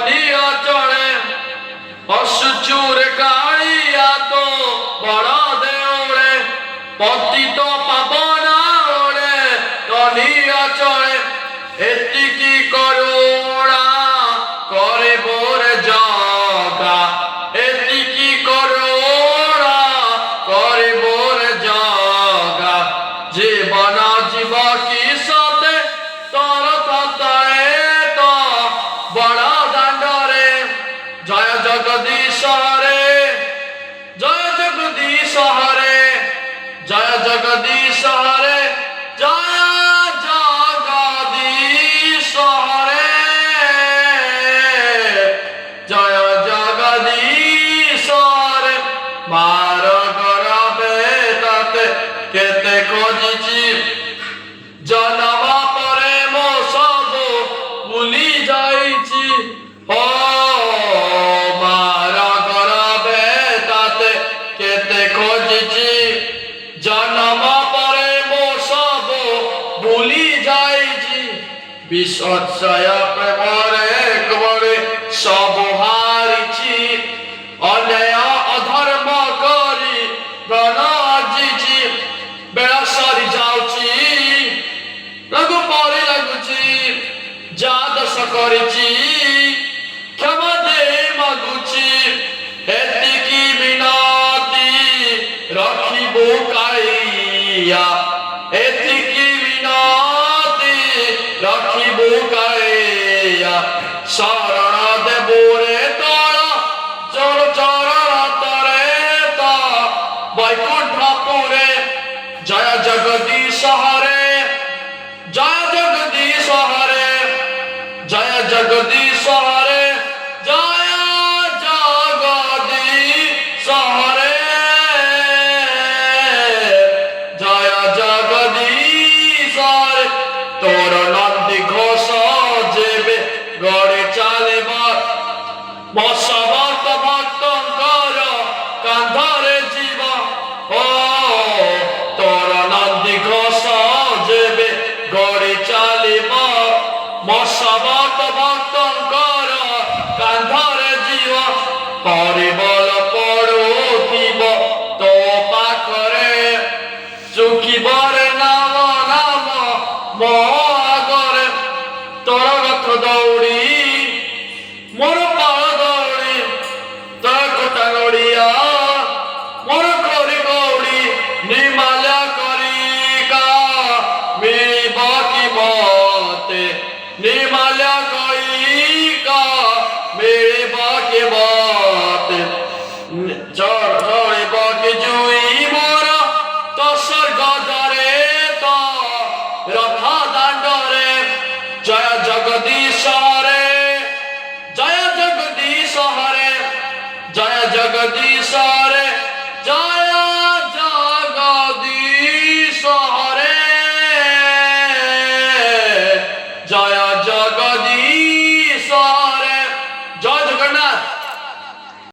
কলিয়া চড়ে অসুচুর কাড়িয়া তো বড় দেউড়ে পতিত পাবনা ওড়ে কলিয়া চড়ে এতিকি করুণা করে বোরে জগা এতিকি করুণা করে বোরে জগা জীবন জীব কি সতে তোর তরে তো বড় দাণ্ডরে জয় জগদীশ হরে জয় জগদীশ হরে জয় জগদীশ হরে জয় জগদীশ হরে জয় জগদীশ হরে মার গরবে তাতে কেতে খোঁজিছি জনম পরে মো সব ভুলি যাইছি ও মার গরবে তাতে কেতে খোঁজিছি জনম পরে মো সব ভুলি যাইছি বিশ্বজয় প্রেমরে কবরে সব হারিছি অন্যায় অধর্ম করি প্রাণ আজিছি বেড়া সরি যাଉଛି রঘু পরে লাগুছি যা দোষ করেছি ক্ষমা দে মাগুছি এতিকি মিনতি রখিবু কাইয়া এতিকি মিনতি রখিবু কাইয়া শরণ দেবু রে তଳ চোর চরণ তরে ତ বৈকুণ্ঠপুরে জয় জগদীশ হরে জয় জগদীশ হরে জয় জগদীশ হরে জয় জগদীশ হরে জয় জগদীশ হরে তোর নন্দী ঘোষ যেবে গড়ে চালিব বসবত ভক্তঙ্কর কান্ধরে জীব ও তোর নন্দী ঘোষ যেবে গড়ে চালিব বসবত ভক্তঙ্কর কান্ধরে জীব পরিবল পড়ুথিব তো পাখরে চুকিবরে নাম নাম ମୋ ଆଗରେ ତୋର ରଥ ଦୌଡ଼ି ମୋର ପାଳ ଦୌଡ଼ି ତୋର କୋଟା ନଡ଼ିଆ ମୋର କରି ଗୌଡ଼ି ନିମାଲ୍ୟ କରିକା ମିଳିବ କି ମତେ ନିମାଲ୍ୟ କରିକା ମିଳିବ କି ମତେ ଜଳିବ କି ଜୁଇ ମୋର ତ ସ୍ୱର୍ଗ ଦ୍ୱାରେ ତ রথ দাণ্ডরে জয় জগদীশ হরে জয় জগদীশ হরে জয় জগদীশ হরে